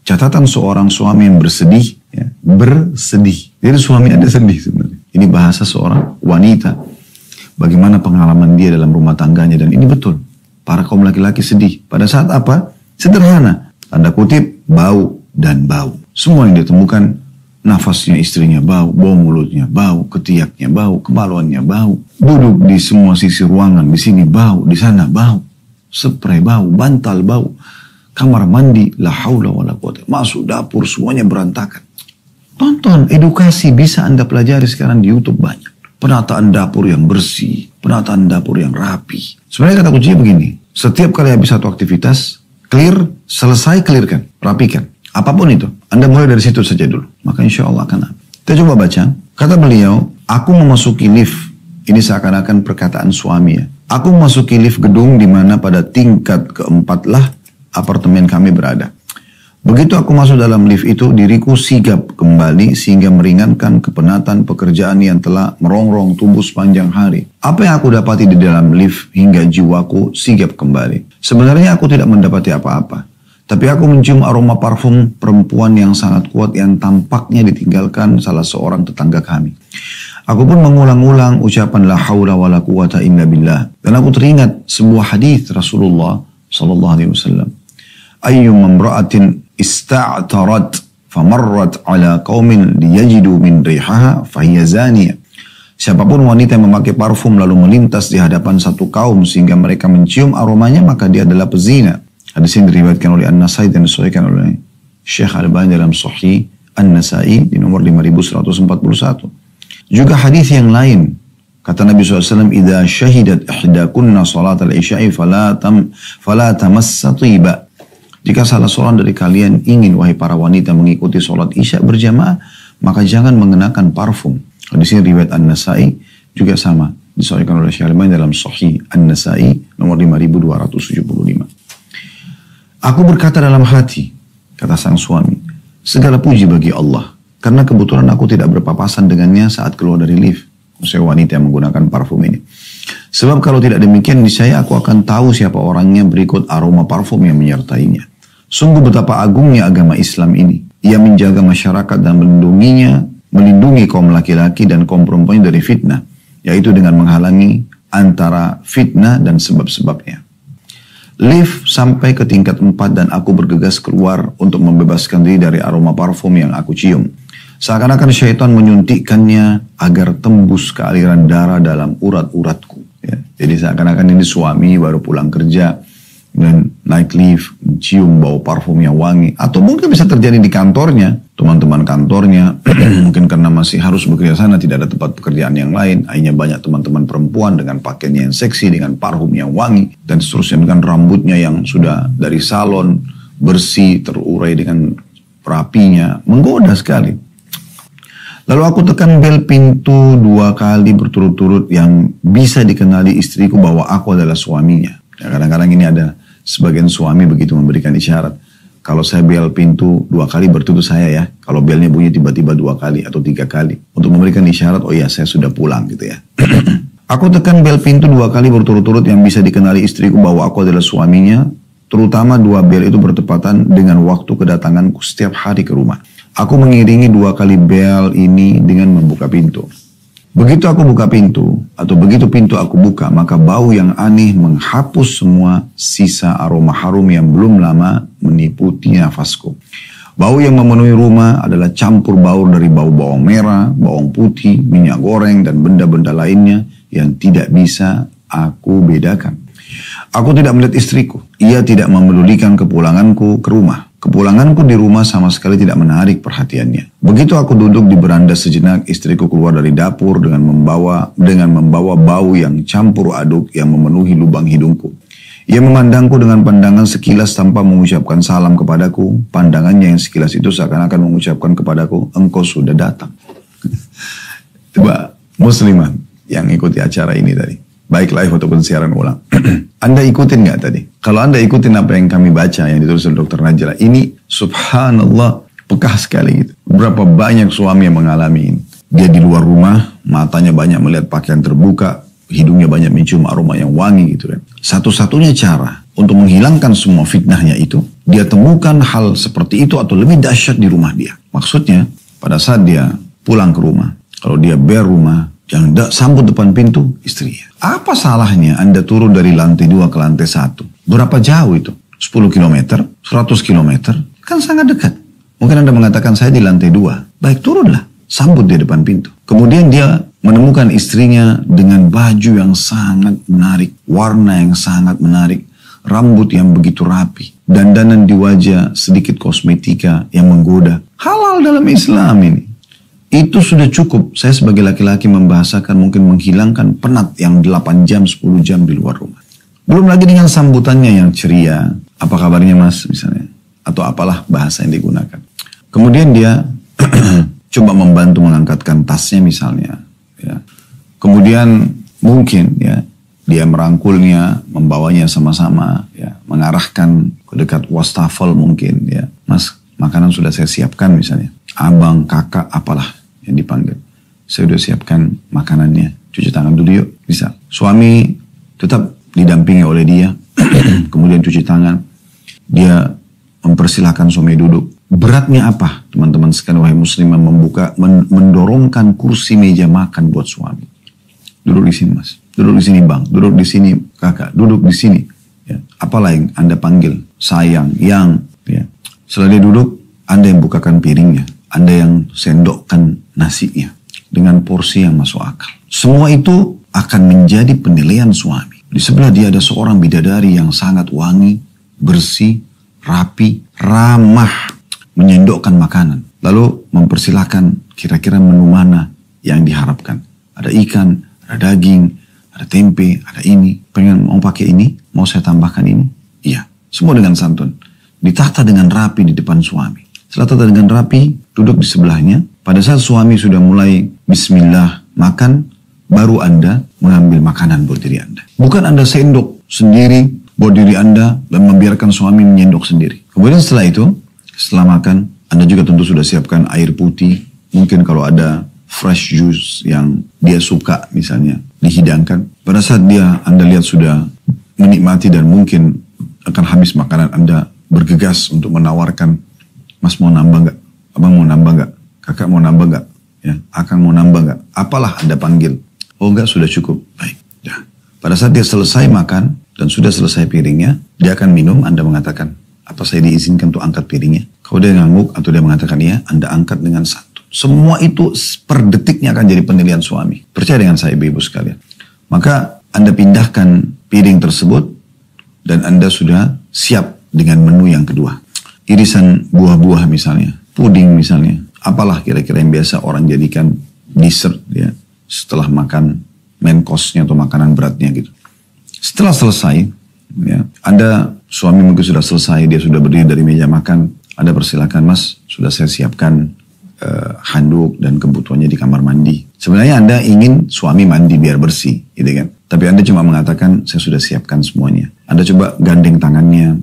catatan seorang suami yang bersedih, ya, bersedih. Jadi suami ada sedih sebenarnya. Ini bahasa seorang wanita. Bagaimana pengalaman dia dalam rumah tangganya. Dan ini betul. Para kaum laki-laki sedih. Pada saat apa? Sederhana. Tanda kutip, bau dan bau. Semua yang ditemukan, nafasnya istrinya bau, bau mulutnya bau, ketiaknya bau, kemaluannya bau. Duduk di semua sisi ruangan, di sini bau, di sana bau. Spray bau, bantal bau. Kamar mandi, la haula wala quwata. Masuk dapur, semuanya berantakan. Tonton, edukasi bisa Anda pelajari sekarang di YouTube banyak. Penataan dapur yang bersih, penataan dapur yang rapi. Sebenarnya kata kuncinya begini, setiap kali habis satu aktivitas, clear, selesai clearkan, rapikan. Apapun itu, Anda mulai dari situ saja dulu. Maka insya Allah akan habis. Kita coba baca, kata beliau, aku memasuki lift. Ini seakan-akan perkataan suami ya. Aku memasuki lift gedung di mana pada tingkat keempat lah apartemen kami berada. Begitu aku masuk dalam lift itu, diriku sigap kembali sehingga meringankan kepenatan pekerjaan yang telah merongrong tubuh sepanjang hari. Apa yang aku dapati di dalam lift hingga jiwaku sigap kembali? Sebenarnya aku tidak mendapati apa-apa. Tapi aku mencium aroma parfum perempuan yang sangat kuat yang tampaknya ditinggalkan salah seorang tetangga kami. Aku pun mengulang-ulang ucapan la haula wa la quwata illa billah. Dan aku teringat sebuah hadis Rasulullah sallallahu alaihi wasallam. Ayyum imra'atin ista'tarat famarrat ala qaumin liyajidu min rihaha fahiya zaniyah. Siapapun wanita yang memakai parfum lalu melintas di hadapan satu kaum sehingga mereka mencium aromanya, maka dia adalah pezina. Hadis ini diriwayatkan oleh An-Nasai dan disahihkan oleh Syekh Al-Albani dalam Sahih An-Nasai di nomor 5141. Juga hadis yang lain, kata Nabi SAW, "Idza syahidat ihdakunna salat al-isya'i fala tamassa tiba." Jika salah seorang dari kalian ingin, wahai para wanita, mengikuti sholat isya berjamaah, maka jangan mengenakan parfum. Di sini riwayat An-Nasai juga sama, disahihkan oleh Syekh Al-Albani dalam Sahih An-Nasai nomor 5275. Aku berkata dalam hati, kata sang suami, segala puji bagi Allah, karena kebetulan aku tidak berpapasan dengannya saat keluar dari lift. Saya wanita yang menggunakan parfum ini. Sebab kalau tidak demikian, niscaya aku akan tahu siapa orangnya berikut aroma parfum yang menyertainya. Sungguh betapa agungnya agama Islam ini. Ia menjaga masyarakat dan melindungi kaum laki-laki dan kaum perempuan dari fitnah, yaitu dengan menghalangi antara fitnah dan sebab-sebabnya. Lift sampai ke tingkat 4 dan aku bergegas keluar untuk membebaskan diri dari aroma parfum yang aku cium. Seakan-akan syaitan menyuntikkannya agar tembus ke aliran darah dalam urat-uratku. Ya. Jadi seakan-akan ini suami baru pulang kerja dan naik lift, mencium bau parfum yang wangi. Atau mungkin bisa terjadi di kantornya, teman-teman kantornya, mungkin karena masih harus bekerja sana, tidak ada tempat pekerjaan yang lain. Akhirnya banyak teman-teman perempuan dengan pakaiannya yang seksi, dengan parfum yang wangi, dan seterusnya dengan rambutnya yang sudah dari salon, bersih, terurai dengan rapinya, menggoda sekali. Lalu aku tekan bel pintu 2 kali berturut-turut yang bisa dikenali istriku bahwa aku adalah suaminya. Ya, kadang-kadang ini ada sebagian suami begitu memberikan isyarat. Kalau saya bel pintu 2 kali bertutur saya ya. Kalau belnya bunyi tiba-tiba 2 kali atau 3 kali. Untuk memberikan isyarat, oh iya saya sudah pulang gitu ya. Aku tekan bel pintu 2 kali berturut-turut yang bisa dikenali istriku bahwa aku adalah suaminya. Terutama 2 bel itu bertepatan dengan waktu kedatanganku setiap hari ke rumah. Aku mengiringi 2 kali bel ini dengan membuka pintu. Begitu aku buka pintu, atau begitu pintu aku buka, maka bau yang aneh menghapus semua sisa aroma harum yang belum lama meniputi nafasku. Bau yang memenuhi rumah adalah campur baur dari bau bawang merah, bawang putih, minyak goreng, dan benda-benda lainnya yang tidak bisa aku bedakan. Aku tidak melihat istriku. Ia tidak memedulikan kepulanganku ke rumah. Kepulanganku di rumah sama sekali tidak menarik perhatiannya. Begitu aku duduk di beranda sejenak, istriku keluar dari dapur dengan membawa bau yang campur aduk yang memenuhi lubang hidungku. Ia memandangku dengan pandangan sekilas tanpa mengucapkan salam kepadaku. Pandangannya yang sekilas itu seakan-akan mengucapkan kepadaku, engkau sudah datang. Coba muslimah yang ikuti acara ini tadi, baik live ataupun siaran ulang. Anda ikutin nggak tadi? Kalau Anda ikutin apa yang kami baca, yang ditulis oleh Dr. Najla, ini subhanallah pekah sekali gitu. Berapa banyak suami yang mengalami ini. Dia di luar rumah, matanya banyak melihat pakaian terbuka, hidungnya banyak mencium aroma yang wangi gitu kan. Satu-satunya cara untuk menghilangkan semua fitnahnya itu, dia temukan hal seperti itu atau lebih dahsyat di rumah dia. Maksudnya, pada saat dia pulang ke rumah, kalau dia bayar rumah, yang sambut depan pintu istrinya. Apa salahnya Anda turun dari lantai 2 ke lantai 1? Berapa jauh itu? 10 km, 100 km, kan sangat dekat. Mungkin Anda mengatakan saya di lantai 2. Baik, turunlah, sambut dia depan pintu. Kemudian dia menemukan istrinya dengan baju yang sangat menarik, warna yang sangat menarik, rambut yang begitu rapi, dandanan di wajah, sedikit kosmetika yang menggoda. Halal dalam Islam ini. Itu sudah cukup. Saya sebagai laki-laki membahasakan mungkin menghilangkan penat yang 8 jam, 10 jam di luar rumah. Belum lagi dengan sambutannya yang ceria. Apa kabarnya mas misalnya. Atau apalah bahasa yang digunakan. Kemudian dia coba membantu mengangkatkan tasnya misalnya. Ya. Kemudian mungkin ya dia merangkulnya, membawanya sama-sama, ya, mengarahkan ke dekat wastafel mungkin, ya, mas, makanan sudah saya siapkan misalnya, abang, kakak, apalah yang dipanggil, saya sudah siapkan makanannya, cuci tangan dulu yuk, bisa. Suami tetap didampingi oleh dia, kemudian cuci tangan, dia mempersilahkan suami duduk. Beratnya apa, teman-teman sekalian, wahai muslimah, mendorongkan kursi meja makan buat suami. Duduk di sini mas, duduk di sini bang, duduk di sini kakak, duduk di sini. Ya. Apalah yang Anda panggil, sayang, yang. Ya. Setelah dia duduk, Anda yang bukakan piringnya, Anda yang sendokkan nasinya dengan porsi yang masuk akal. Semua itu akan menjadi penilaian suami. Di sebelah dia ada seorang bidadari yang sangat wangi, bersih, rapi, ramah, menyendokkan makanan. Lalu mempersilahkan kira-kira menu mana yang diharapkan. Ada ikan, ada daging, ada tempe, ada ini. Pengen mau pakai ini? Mau saya tambahkan ini? Iya. Semua dengan santun. Ditata dengan rapi di depan suami. Setelah tata dengan rapi, duduk di sebelahnya. Pada saat suami sudah mulai bismillah makan, baru Anda mengambil makanan buat diri Anda. Bukan Anda sendok sendiri buat diri Anda dan membiarkan suami menyendok sendiri. Kemudian setelah itu, setelah makan, Anda juga tentu sudah siapkan air putih. Mungkin kalau ada fresh juice yang dia suka misalnya, dihidangkan. Pada saat Anda lihat sudah menikmati dan mungkin akan habis makanan, Anda bergegas untuk menawarkan, mas mau nambah nggak? Abang mau nambah nggak? Kakak mau nambah nggak? Ya, akang mau nambah nggak? Apalah Anda panggil. Oh enggak, sudah cukup. Baik. Ya. Pada saat dia selesai makan dan sudah selesai piringnya, dia akan minum, Anda mengatakan, apa saya diizinkan untuk angkat piringnya? Kalau dia ngangguk atau dia mengatakan iya, Anda angkat dengan satu. Semua itu per detiknya akan jadi penilaian suami. Percaya dengan saya ibu-ibu sekalian. Maka Anda pindahkan piring tersebut dan Anda sudah siap dengan menu yang kedua. Irisan buah-buah misalnya, puding misalnya. Apalah kira-kira yang biasa orang jadikan dessert ya, setelah makan main course-nya atau makanan beratnya gitu. Setelah selesai, ya, Anda suami mungkin sudah selesai, dia sudah berdiri dari meja makan, Anda persilakan mas, sudah saya siapkan handuk dan kebutuhannya di kamar mandi. Sebenarnya Anda ingin suami mandi biar bersih, gitu kan? Tapi Anda cuma mengatakan saya sudah siapkan semuanya. Anda coba gandeng tangannya,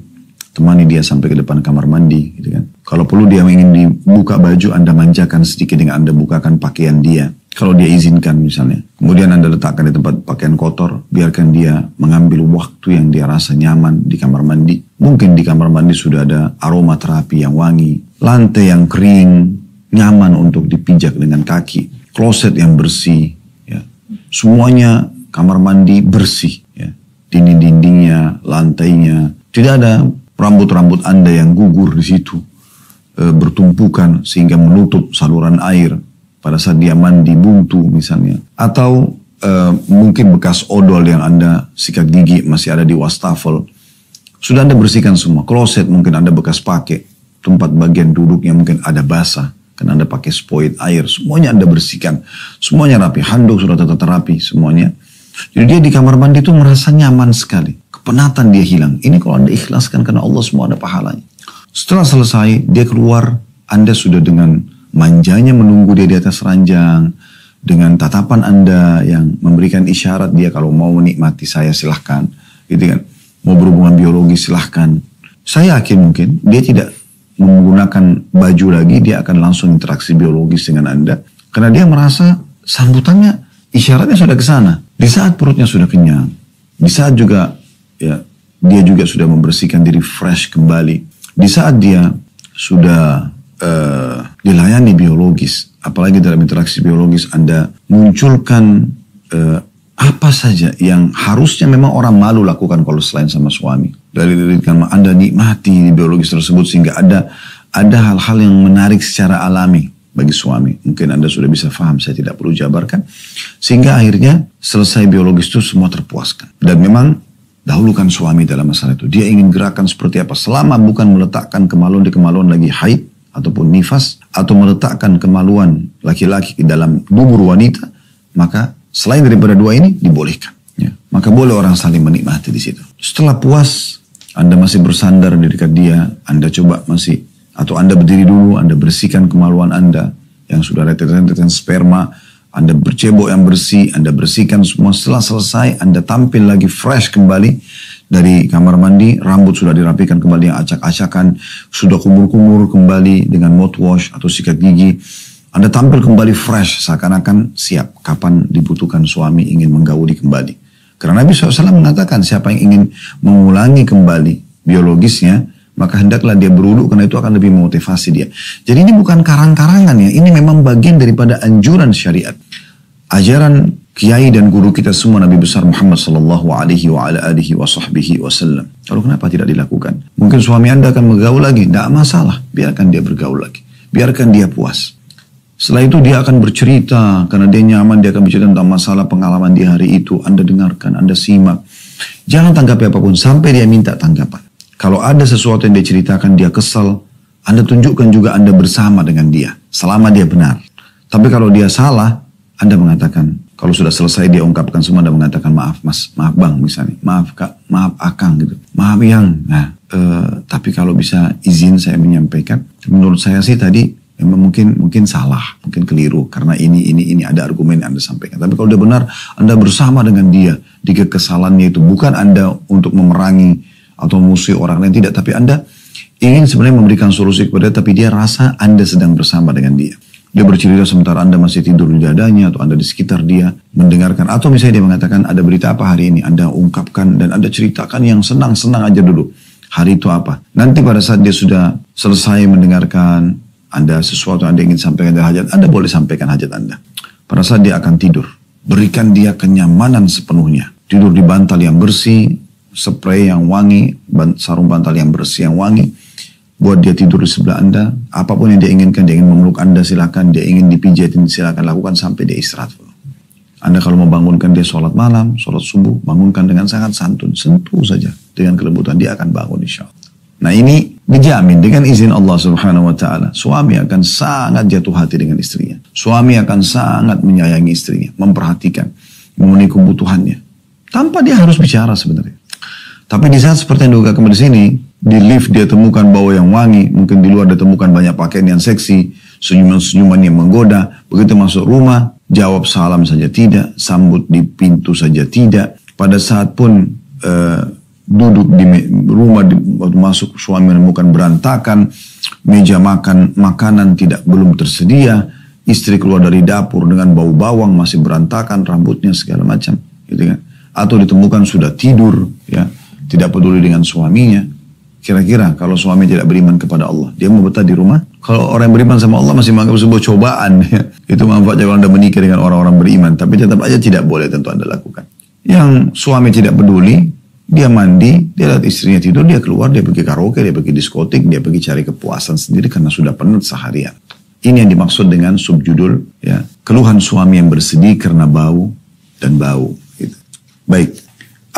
temani dia sampai ke depan kamar mandi, gitu kan? Kalau perlu dia ingin dibuka baju, Anda manjakan sedikit dengan Anda bukakan pakaian dia. Kalau dia izinkan misalnya. Kemudian Anda letakkan di tempat pakaian kotor, biarkan dia mengambil waktu yang dia rasa nyaman di kamar mandi. Mungkin di kamar mandi sudah ada aroma terapi yang wangi, lantai yang kering, nyaman untuk dipijak dengan kaki, kloset yang bersih, ya. Semuanya kamar mandi bersih, ya. Dinding-dindingnya, lantainya, tidak ada rambut-rambut Anda yang gugur di situ, bertumpukan sehingga menutup saluran air pada saat dia mandi buntu misalnya, atau mungkin bekas odol yang Anda sikat gigi masih ada di wastafel, sudah Anda bersihkan semua. Kloset mungkin Anda bekas pakai, tempat bagian duduknya mungkin ada basah, kan Anda pakai spoit air, semuanya Anda bersihkan, semuanya rapi, handuk sudah tata rapi semuanya. Jadi dia di kamar mandi itu merasa nyaman sekali, kepenatan dia hilang. Ini kalau Anda ikhlaskan karena Allah, semua ada pahalanya. Setelah selesai, dia keluar, Anda sudah dengan manjanya menunggu dia di atas ranjang, dengan tatapan Anda yang memberikan isyarat dia kalau mau menikmati saya silahkan, gitu kan? Mau berhubungan biologi silahkan. Saya yakin mungkin dia tidak menggunakan baju lagi, dia akan langsung interaksi biologis dengan Anda, karena dia merasa sambutannya, isyaratnya sudah ke sana. Di saat perutnya sudah kenyang, di saat juga ya dia juga sudah membersihkan diri fresh kembali, Di saat dia sudah dilayani biologis, apalagi dalam interaksi biologis, Anda munculkan apa saja yang harusnya memang orang malu lakukan kalau selain sama suami. Dari karena Anda nikmati biologis tersebut sehingga ada hal-hal yang menarik secara alami bagi suami. Mungkin Anda sudah bisa paham, saya tidak perlu jabarkan. Sehingga akhirnya selesai biologis itu semua terpuaskan. Dan memang dahulukan suami dalam masalah itu. Dia ingin gerakan seperti apa. Selama bukan meletakkan kemaluan di kemaluan lagi haid ataupun nifas, atau meletakkan kemaluan laki-laki di dalam dubur wanita, maka selain daripada dua ini dibolehkan. Ya. Maka boleh orang saling menikmati di situ. Setelah puas, Anda masih bersandar di dekat dia, Anda coba masih, atau Anda berdiri dulu, Anda bersihkan kemaluan Anda yang sudah retet-retetan sperma, Anda bercebok yang bersih, Anda bersihkan semua. Setelah selesai, Anda tampil lagi fresh kembali dari kamar mandi, rambut sudah dirapikan kembali yang acak-acakan, sudah kumur-kumur kembali dengan mouthwash atau sikat gigi. Anda tampil kembali fresh, seakan-akan siap kapan dibutuhkan suami ingin menggauli kembali. Karena Nabi SAW mengatakan siapa yang ingin mengulangi kembali biologisnya, maka hendaklah dia berwudu karena itu akan lebih memotivasi dia. Jadi ini bukan karang-karangan ya, ini memang bagian daripada anjuran syariat. Ajaran kiai dan guru kita semua Nabi besar Muhammad sallallahu alaihi wasallam. Kalau kenapa tidak dilakukan? Mungkin suami Anda akan bergaul lagi, tidak masalah, biarkan dia bergaul lagi. Biarkan dia puas. Setelah itu dia akan bercerita, karena dia nyaman, dia akan bercerita tentang masalah pengalaman di hari itu. Anda dengarkan, Anda simak. Jangan tanggapi apapun sampai dia minta tanggapan. Kalau ada sesuatu yang dia ceritakan, dia kesal, Anda tunjukkan juga Anda bersama dengan dia, selama dia benar. Tapi kalau dia salah, Anda mengatakan, kalau sudah selesai dia ungkapkan semua, Anda mengatakan maaf mas, maaf bang misalnya, maaf kak, maaf akang gitu, maaf yang. Nah, tapi kalau bisa izin saya menyampaikan, menurut saya sih tadi memang mungkin salah, mungkin keliru karena ini ada argumen yang Anda sampaikan. Tapi kalau dia benar, Anda bersama dengan dia di kekesalannya itu, bukan Anda untuk memerangi atau musuh orang lain, tidak, tapi Anda ingin sebenarnya memberikan solusi kepada dia, tapi dia rasa Anda sedang bersama dengan dia. Dia bercerita sementara Anda masih tidur di dadanya, atau Anda di sekitar dia mendengarkan. Atau misalnya dia mengatakan ada berita apa hari ini, Anda ungkapkan dan Anda ceritakan yang senang-senang aja dulu. Hari itu apa. Nanti pada saat dia sudah selesai mendengarkan Anda sesuatu yang Anda ingin sampaikan dari hajat, Anda boleh sampaikan hajat Anda. Pada saat dia akan tidur, berikan dia kenyamanan sepenuhnya. Tidur di bantal yang bersih, spray yang wangi, sarung bantal yang bersih yang wangi. Buat dia tidur di sebelah Anda, apapun yang dia inginkan, dia ingin memeluk Anda silakan, dia ingin dipijatin silakan, lakukan sampai dia istirahat. Anda kalau membangunkan dia sholat malam, sholat subuh, bangunkan dengan sangat santun, sentuh saja dengan kelembutan, dia akan bangun insya Allah. Nah ini dijamin dengan izin Allah Subhanahu Wa Taala, suami akan sangat jatuh hati dengan istrinya, suami akan sangat menyayangi istrinya, memperhatikan, memenuhi kebutuhannya, tanpa dia harus bicara sebenarnya. Tapi di saat seperti yang diungkapkan di sini, di lift dia temukan bau yang wangi, mungkin di luar dia temukan banyak pakaian yang seksi, senyuman-senyuman yang menggoda. Begitu masuk rumah, jawab salam saja tidak, sambut di pintu saja tidak. Pada saat pun duduk di rumah, waktu masuk suami menemukan berantakan, meja makanan belum tersedia, istri keluar dari dapur dengan bau bawang masih berantakan, rambutnya segala macam, gitu kan? Atau ditemukan sudah tidur, ya, tidak peduli dengan suaminya. Kira-kira kalau suami tidak beriman kepada Allah, dia mau betah di rumah? Kalau orang yang beriman sama Allah masih menganggap sebuah cobaan, ya. Itu manfaatnya kalau Anda menikah dengan orang-orang beriman. Tapi tetap aja tidak boleh tentu Anda lakukan. Yang suami tidak peduli, dia mandi, dia lihat istrinya tidur, dia keluar, dia pergi karaoke, dia pergi diskotik, dia pergi cari kepuasan sendiri karena sudah penat seharian. Ini yang dimaksud dengan subjudul, ya, keluhan suami yang bersedih karena bau dan bau. Gitu. Baik,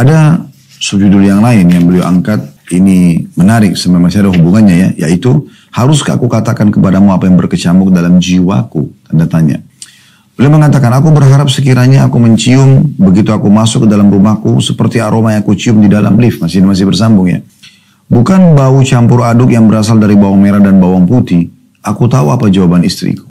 ada subjudul yang lain yang beliau angkat. Ini menarik, sebenarnya masih ada hubungannya ya, yaitu haruskah aku katakan kepadamu apa yang berkecamuk dalam jiwaku? Tanda tanya. Beliau mengatakan, aku berharap sekiranya aku mencium begitu aku masuk ke dalam rumahku seperti aroma yang aku cium di dalam lift. Masih bersambung ya. Bukan bau campur aduk yang berasal dari bawang merah dan bawang putih. Aku tahu apa jawaban istriku.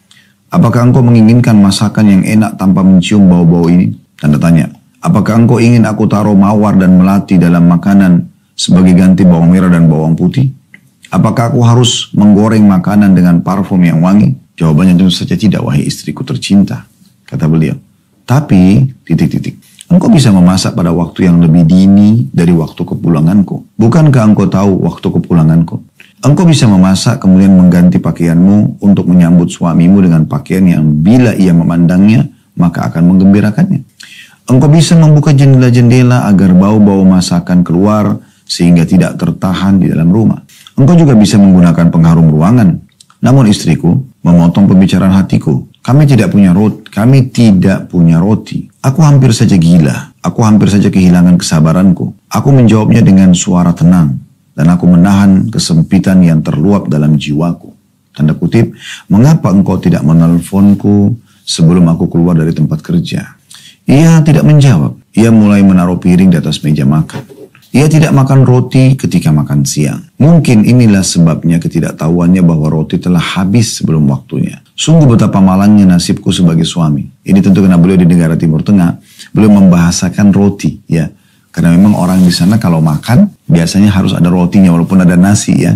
Apakah engkau menginginkan masakan yang enak tanpa mencium bau-bau ini? Tanda tanya. Apakah engkau ingin aku taruh mawar dan melati dalam makanan sebagai ganti bawang merah dan bawang putih? Apakah aku harus menggoreng makanan dengan parfum yang wangi? Jawabannya tentu saja tidak, wahai istriku tercinta, kata beliau. Tapi, engkau bisa memasak pada waktu yang lebih dini dari waktu kepulanganku. Bukankah engkau tahu waktu kepulanganku? Engkau bisa memasak kemudian mengganti pakaianmu untuk menyambut suamimu dengan pakaian yang bila ia memandangnya maka akan menggembirakannya. Engkau bisa membuka jendela-jendela agar bau-bau masakan keluar sehingga tidak tertahan di dalam rumah. Engkau juga bisa menggunakan pengharum ruangan. Namun istriku memotong pembicaraan hatiku. Kami tidak punya roti. Aku hampir saja gila. Aku hampir saja kehilangan kesabaranku. Aku menjawabnya dengan suara tenang. Dan aku menahan kesempitan yang terluap dalam jiwaku. Tanda kutip, mengapa engkau tidak menelponku sebelum aku keluar dari tempat kerja? Ia tidak menjawab. Ia mulai menaruh piring di atas meja makan. Ia tidak makan roti ketika makan siang. Mungkin inilah sebabnya ketidaktahuannya bahwa roti telah habis sebelum waktunya. Sungguh betapa malangnya nasibku sebagai suami. Ini tentu karena beliau di negara Timur Tengah, beliau membahasakan roti, ya. Karena memang orang di sana kalau makan biasanya harus ada rotinya walaupun ada nasi, ya.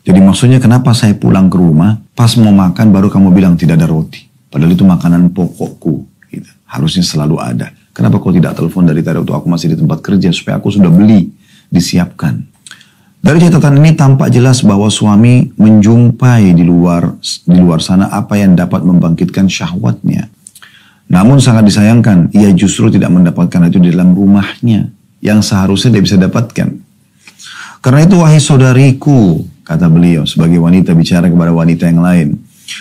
Jadi maksudnya kenapa saya pulang ke rumah pas mau makan baru kamu bilang tidak ada roti. Padahal itu makanan pokokku, gitu. Harusnya selalu ada. Kenapa kau tidak telepon dari tadi waktu aku masih di tempat kerja supaya aku sudah beli, disiapkan. Dari catatan ini tampak jelas bahwa suami menjumpai di luar sana apa yang dapat membangkitkan syahwatnya. Namun sangat disayangkan, ia justru tidak mendapatkan itu di dalam rumahnya yang seharusnya dia bisa dapatkan. Karena itu wahai saudariku, kata beliau sebagai wanita bicara kepada wanita yang lain,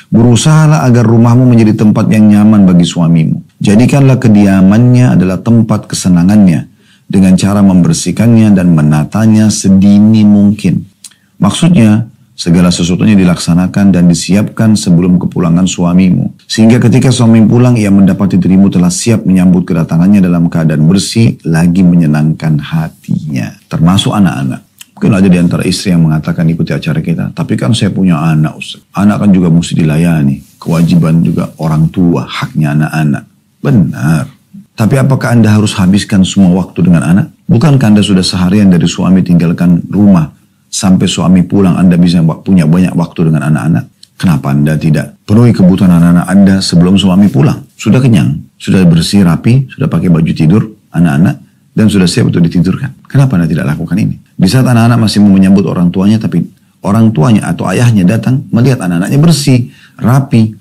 berusahalah agar rumahmu menjadi tempat yang nyaman bagi suamimu. Jadikanlah kediamannya adalah tempat kesenangannya dengan cara membersihkannya dan menatanya sedini mungkin. Maksudnya, segala sesuatunya dilaksanakan dan disiapkan sebelum kepulangan suamimu. Sehingga ketika suami pulang, ia mendapati dirimu telah siap menyambut kedatangannya dalam keadaan bersih, lagi menyenangkan hatinya. Termasuk anak-anak. Mungkin ada di antara istri yang mengatakan ikuti acara kita. Tapi kan saya punya anak, Ustaz. Anak kan juga mesti dilayani. Kewajiban juga orang tua, haknya anak-anak. Benar. Tapi apakah Anda harus habiskan semua waktu dengan anak? Bukankah Anda sudah seharian dari suami tinggalkan rumah sampai suami pulang Anda bisa punya banyak waktu dengan anak-anak? Kenapa Anda tidak penuhi kebutuhan anak-anak Anda sebelum suami pulang? Sudah kenyang, sudah bersih, rapi, sudah pakai baju tidur anak-anak dan sudah siap untuk ditidurkan. Kenapa Anda tidak lakukan ini? Di saat anak-anak masih mau menyambut orang tuanya, tapi orang tuanya atau ayahnya datang melihat anak-anaknya bersih, rapi,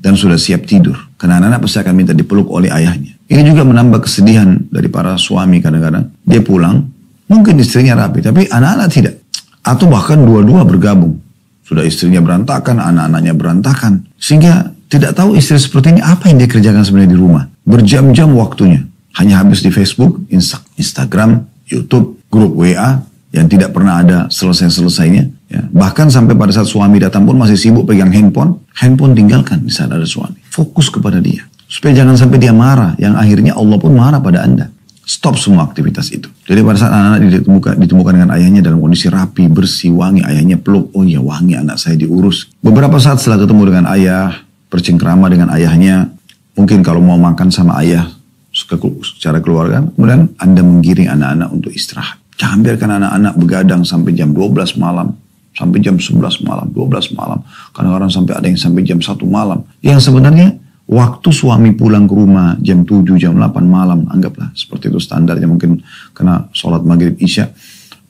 dan sudah siap tidur. Karena anak-anak pasti akan minta dipeluk oleh ayahnya. Ini juga menambah kesedihan dari para suami kadang-kadang. Dia pulang, mungkin istrinya rapi, tapi anak-anak tidak. Atau bahkan dua-dua bergabung. Sudah istrinya berantakan, anak-anaknya berantakan. Sehingga tidak tahu istri seperti ini apa yang dia kerjakan sebenarnya di rumah. Berjam-jam waktunya. Hanya habis di Facebook, Instagram, YouTube, grup WA yang tidak pernah ada selesai-selesainya. Ya. Bahkan sampai pada saat suami datang pun masih sibuk pegang handphone. Handphone tinggalkan di saat ada suami. Fokus kepada dia. Supaya jangan sampai dia marah. Yang akhirnya Allah pun marah pada Anda. Stop semua aktivitas itu. Jadi pada saat anak-anak ditemukan dengan ayahnya dalam kondisi rapi, bersih, wangi. Ayahnya peluk. Oh iya wangi anak saya diurus. Beberapa saat setelah ketemu dengan ayah. Bercengkrama dengan ayahnya. Mungkin kalau mau makan sama ayah. Secara keluarga. Kemudian Anda menggiring anak-anak untuk istirahat. Jangan biarkan anak-anak begadang sampai jam 12 malam. Sampai jam 11 malam, 12 malam. Kadang-kadang sampai ada yang sampai jam 1 malam. Yang sebenarnya waktu suami pulang ke rumah jam 7, jam 8 malam. Anggaplah seperti itu standarnya. Mungkin karena sholat maghrib isya.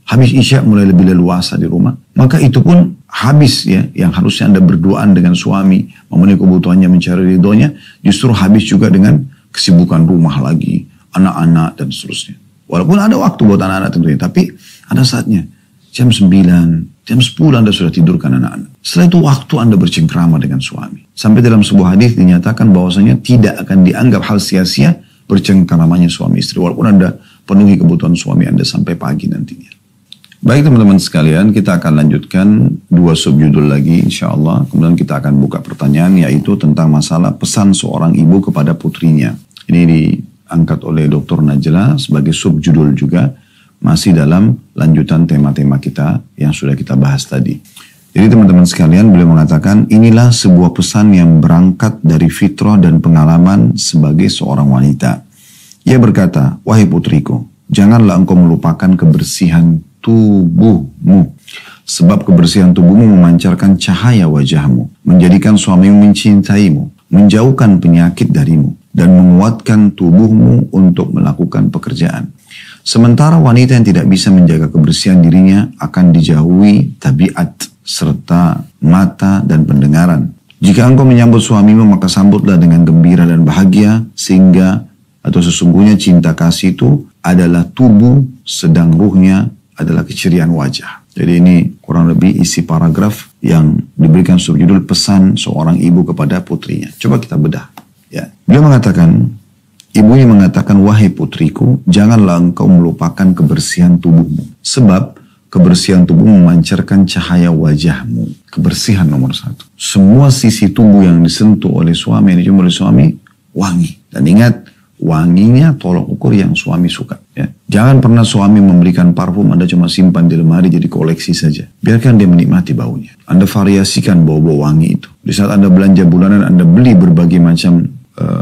Habis isya mulai lebih leluasa di rumah. Maka itu pun habis ya. Yang harusnya Anda berduaan dengan suami. Memenuhi kebutuhannya, mencari ridhonya. Justru habis juga dengan kesibukan rumah lagi. Anak-anak dan seterusnya. Walaupun ada waktu buat anak-anak tentunya. Tapi ada saatnya. Jam 9, jam 10 Anda sudah tidurkan anak-anak. Setelah itu waktu Anda bercengkrama dengan suami. Sampai dalam sebuah hadis dinyatakan bahwasanya tidak akan dianggap hal sia-sia bercengkramanya suami istri. Walaupun Anda penuhi kebutuhan suami Anda sampai pagi nantinya. Baik teman-teman sekalian, kita akan lanjutkan 2 subjudul lagi insya Allah. Kemudian kita akan buka pertanyaan yaitu tentang masalah pesan seorang ibu kepada putrinya. Ini diangkat oleh Dr. Najla sebagai subjudul juga. Masih dalam lanjutan tema-tema kita yang sudah kita bahas tadi. Jadi teman-teman sekalian beliau mengatakan inilah sebuah pesan yang berangkat dari fitrah dan pengalaman sebagai seorang wanita. Ia berkata, wahai putriku, janganlah engkau melupakan kebersihan tubuhmu. Sebab kebersihan tubuhmu memancarkan cahaya wajahmu, menjadikan suamimu mencintaimu, menjauhkan penyakit darimu, dan menguatkan tubuhmu untuk melakukan pekerjaan. Sementara wanita yang tidak bisa menjaga kebersihan dirinya akan dijauhi tabiat serta mata dan pendengaran. Jika engkau menyambut suamimu maka sambutlah dengan gembira dan bahagia sehingga atau sesungguhnya cinta kasih itu adalah tubuh sedang ruhnya adalah keceriaan wajah. Jadi ini kurang lebih isi paragraf yang diberikan subjudul pesan seorang ibu kepada putrinya. Coba kita bedah. Ya. Beliau mengatakan, ibunya mengatakan, wahai putriku, janganlah engkau melupakan kebersihan tubuhmu. Sebab kebersihan tubuh memancarkan cahaya wajahmu. Kebersihan nomor satu. Semua sisi tubuh yang disentuh oleh suami, yang dicium oleh suami, wangi. Dan ingat, wanginya tolok ukur yang suami suka. Ya. Jangan pernah suami memberikan parfum, Anda cuma simpan di lemari jadi koleksi saja. Biarkan dia menikmati baunya. Anda variasikan bau-bau wangi itu. Di saat Anda belanja bulanan, Anda beli berbagai macam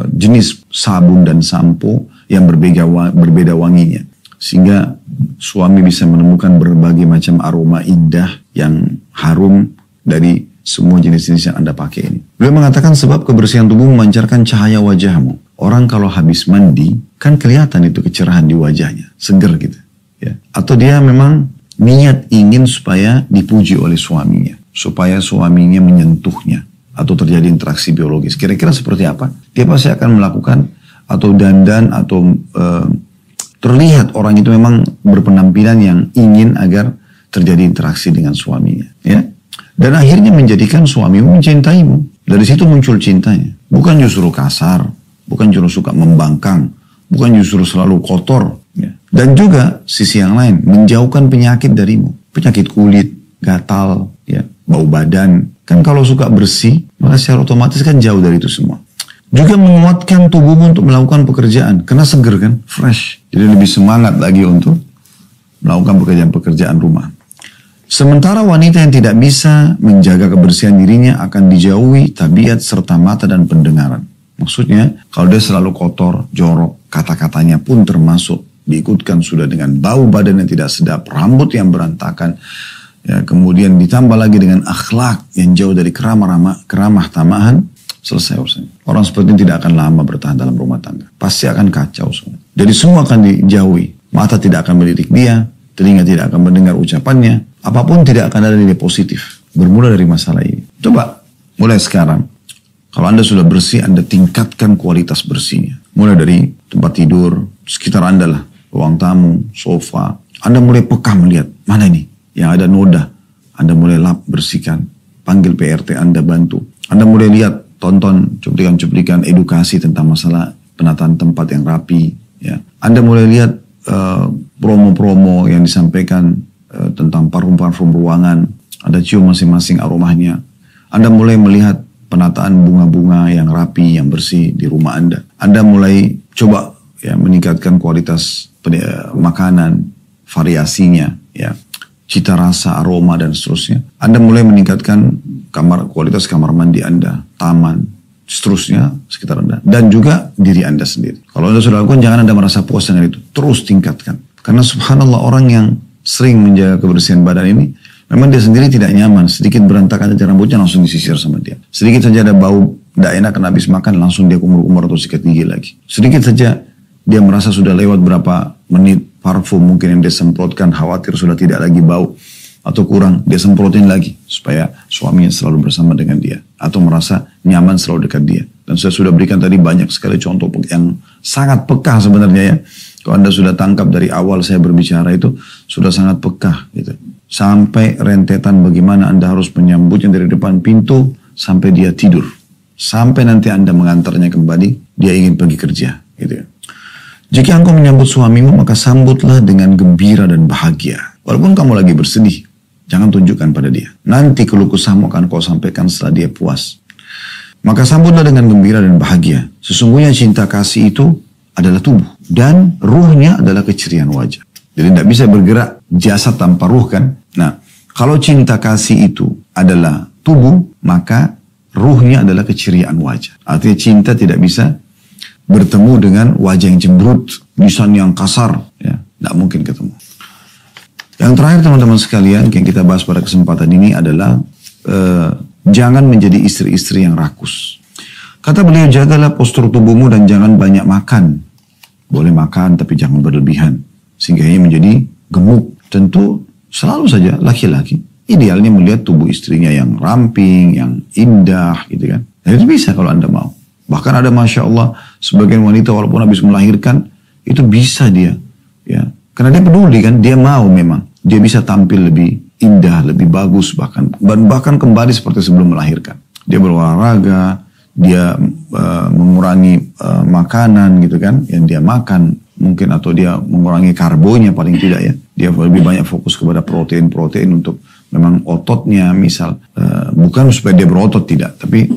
jenis sabun dan sampo yang berbeda wanginya. Sehingga suami bisa menemukan berbagai macam aroma indah yang harum dari semua jenis-jenis yang Anda pakai ini. Beliau mengatakan sebab kebersihan tubuh memancarkan cahaya wajahmu. Orang kalau habis mandi, kan kelihatan itu kecerahan di wajahnya. Seger gitu. Ya. Atau dia memang niat ingin supaya dipuji oleh suaminya. Supaya suaminya menyentuhnya. Atau terjadi interaksi biologis. Kira-kira seperti apa? Dia pasti akan melakukan atau dandan atau terlihat orang itu memang berpenampilan yang ingin agar terjadi interaksi dengan suaminya. Ya. Dan akhirnya menjadikan suamimu mencintaimu. Dari situ muncul cintanya. Bukan justru kasar. Bukan justru suka membangkang. Bukan justru selalu kotor. Ya. Dan juga sisi yang lain. Menjauhkan penyakit darimu. Penyakit kulit, gatal, ya, bau badan. Kan kalau suka bersih, maka secara otomatis kan jauh dari itu semua. Juga menguatkan tubuhmu untuk melakukan pekerjaan. Karena seger kan, fresh. Jadi lebih semangat lagi untuk melakukan pekerjaan-pekerjaan rumah. Sementara wanita yang tidak bisa menjaga kebersihan dirinya akan dijauhi tabiat serta mata dan pendengaran. Maksudnya, kalau dia selalu kotor, jorok, kata-katanya pun termasuk diikutkan sudah dengan bau badan yang tidak sedap, rambut yang berantakan, ya, kemudian ditambah lagi dengan akhlak yang jauh dari keramah tamahan, selesai urusannya. Orang seperti ini tidak akan lama bertahan dalam rumah tangga. Pasti akan kacau semua. Jadi semua akan dijauhi. Mata tidak akan melirik dia, telinga tidak akan mendengar ucapannya, apapun tidak akan ada nilai positif. Bermula dari masalah ini. Coba, mulai sekarang. Kalau Anda sudah bersih, Anda tingkatkan kualitas bersihnya. Mulai dari tempat tidur, sekitar Anda lah. Ruang tamu, sofa. Anda mulai peka melihat, mana ini yang ada noda. Anda mulai lap, bersihkan. Panggil PRT Anda bantu. Anda mulai lihat, tonton cuplikan-cuplikan edukasi tentang masalah penataan tempat yang rapi. Ya. Anda mulai lihat promo-promo yang disampaikan tentang parfum-parfum ruangan. Anda cium masing-masing aromanya. Anda mulai melihat penataan bunga-bunga yang rapi, yang bersih di rumah Anda. Anda mulai coba ya meningkatkan kualitas makanan, variasinya, ya, cita rasa, aroma dan seterusnya. Anda mulai meningkatkan kualitas kamar mandi Anda, taman, seterusnya sekitar Anda, dan juga diri Anda sendiri. Kalau Anda sudah lakukan, jangan Anda merasa puas dengan itu, terus tingkatkan. Karena subhanallah orang yang sering menjaga kebersihan badan ini, memang dia sendiri tidak nyaman. Sedikit berantakan saja rambutnya langsung disisir sama dia. Sedikit saja ada bau tidak enak karena habis makan langsung dia kumur-kumur atau sikat gigi lagi. Sedikit saja dia merasa sudah lewat berapa menit parfum mungkin yang dia semprotkan, khawatir sudah tidak lagi bau atau kurang, dia semprotin lagi supaya suaminya selalu bersama dengan dia atau merasa nyaman selalu dekat dia. Dan saya sudah berikan tadi banyak sekali contoh yang sangat peka sebenarnya ya. Kalau Anda sudah tangkap dari awal saya berbicara itu sudah sangat peka gitu. Sampai rentetan bagaimana Anda harus menyambutnya dari depan pintu sampai dia tidur. Sampai nanti Anda mengantarnya kembali, dia ingin pergi kerja. Gitu ya. Jika engkau menyambut suamimu, maka sambutlah dengan gembira dan bahagia. Walaupun kamu lagi bersedih, jangan tunjukkan pada dia. Nanti keluh kesahmu akan kau sampaikan setelah dia puas. Maka sambutlah dengan gembira dan bahagia. Sesungguhnya cinta kasih itu adalah tubuh. Dan ruhnya adalah keceriaan wajah. Jadi tidak bisa bergerak jasad tanpa ruh kan. Nah, kalau cinta kasih itu adalah tubuh, maka ruhnya adalah keceriaan wajah. Artinya cinta tidak bisa bertemu dengan wajah yang cemberut, lisan yang kasar. Ya, tidak mungkin ketemu. Yang terakhir teman-teman sekalian, yang kita bahas pada kesempatan ini adalah jangan menjadi istri-istri yang rakus. Kata beliau, jagalah postur tubuhmu dan jangan banyak makan. Boleh makan tapi jangan berlebihan. sehingga ia menjadi gemuk. Tentu selalu saja laki-laki idealnya melihat tubuh istrinya yang ramping, yang indah gitu kan. Dan itu bisa kalau Anda mau. Bahkan ada Masya Allah sebagian wanita walaupun habis melahirkan itu bisa dia, ya, karena dia peduli kan, dia mau memang dia bisa tampil lebih indah, lebih bagus bahkan kembali seperti sebelum melahirkan. Dia berolahraga, dia mengurangi makanan gitu kan, yang dia makan mungkin, atau dia mengurangi karbonya paling tidak ya. Dia lebih banyak fokus kepada protein untuk memang ototnya misal, bukan supaya dia berotot tidak, tapi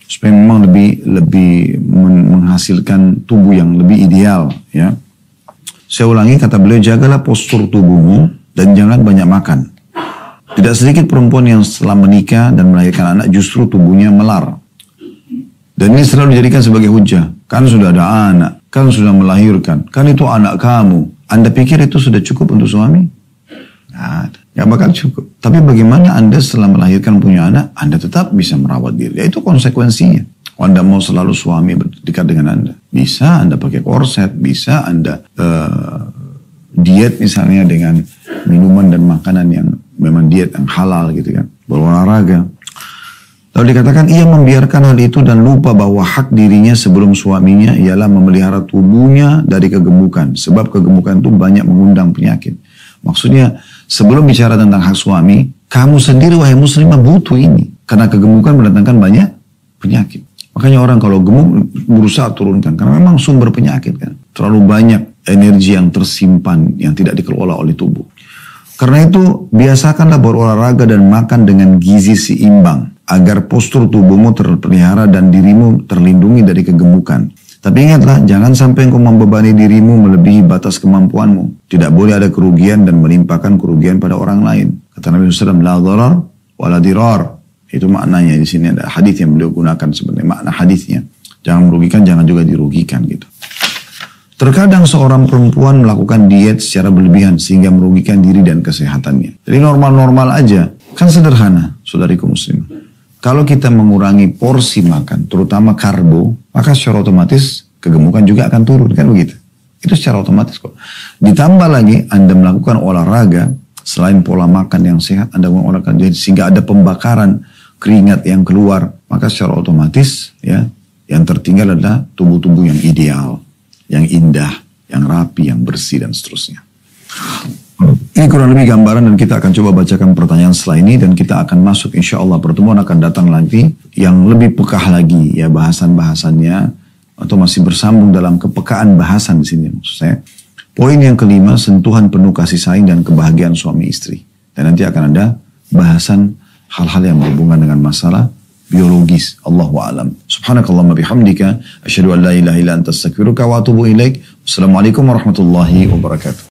supaya memang lebih menghasilkan tubuh yang lebih ideal ya. Saya ulangi kata beliau, jagalah postur tubuhmu dan jangan banyak makan. Tidak sedikit perempuan yang setelah menikah dan melahirkan anak justru tubuhnya melar. Dan ini selalu dijadikan sebagai hujah. Kan sudah ada anak, kan sudah melahirkan, kan itu anak kamu. Anda pikir itu sudah cukup untuk suami? Nggak bakal cukup. Tapi bagaimana Anda setelah melahirkan punya anak, Anda tetap bisa merawat diri. Ya, itu konsekuensinya. Kalau Anda mau selalu suami dekat dengan Anda, bisa Anda pakai korset, bisa Anda diet misalnya dengan minuman dan makanan yang memang diet yang halal gitu kan. Berolahraga. Lalu dikatakan ia membiarkan hal itu dan lupa bahwa hak dirinya sebelum suaminya ialah memelihara tubuhnya dari kegemukan. Sebab kegemukan itu banyak mengundang penyakit. Maksudnya sebelum bicara tentang hak suami, kamu sendiri wahai muslimah butuh ini. Karena kegemukan mendatangkan banyak penyakit. Makanya orang kalau gemuk berusaha turunkan. Karena memang sumber penyakit kan. Terlalu banyak energi yang tersimpan yang tidak dikelola oleh tubuh. Karena itu biasakanlah berolahraga dan makan dengan gizi seimbang. Agar postur tubuhmu terpelihara dan dirimu terlindungi dari kegemukan. Tapi ingatlah, jangan sampai engkau membebani dirimu melebihi batas kemampuanmu. Tidak boleh ada kerugian dan menimpakan kerugian pada orang lain. Kata Nabi SAW, la dharar wa la dirar. Itu maknanya di sini ada hadis yang beliau gunakan sebenarnya makna hadisnya. Jangan merugikan, jangan juga dirugikan gitu. Terkadang seorang perempuan melakukan diet secara berlebihan sehingga merugikan diri dan kesehatannya. Jadi normal-normal aja. Kan sederhana, saudariku muslimah. Kalau kita mengurangi porsi makan, terutama karbo, maka secara otomatis kegemukan juga akan turun, kan begitu? Itu secara otomatis kok. Ditambah lagi Anda melakukan olahraga, selain pola makan yang sehat, Anda melakukan olahraga sehingga ada pembakaran keringat yang keluar, maka secara otomatis ya, yang tertinggal adalah tubuh-tubuh yang ideal, yang indah, yang rapi, yang bersih dan seterusnya. Ini kurang lebih gambaran dan kita akan coba bacakan pertanyaan setelah ini dan kita akan masuk insya Allah pertemuan akan datang lagi yang lebih pekah lagi ya bahasan-bahasannya atau masih bersambung dalam kepekaan bahasan di sini maksud saya. Poin yang kelima, sentuhan penuh kasih sayang dan kebahagiaan suami istri. Dan nanti akan ada bahasan hal-hal yang berhubungan dengan masalah biologis. Allahu a'lam. Subhanakallahumma bihamdika asyhadu an la ilaha illa anta astaghfiruka wa atubu ilaik. Wassalamualaikum warahmatullahi wabarakatuh.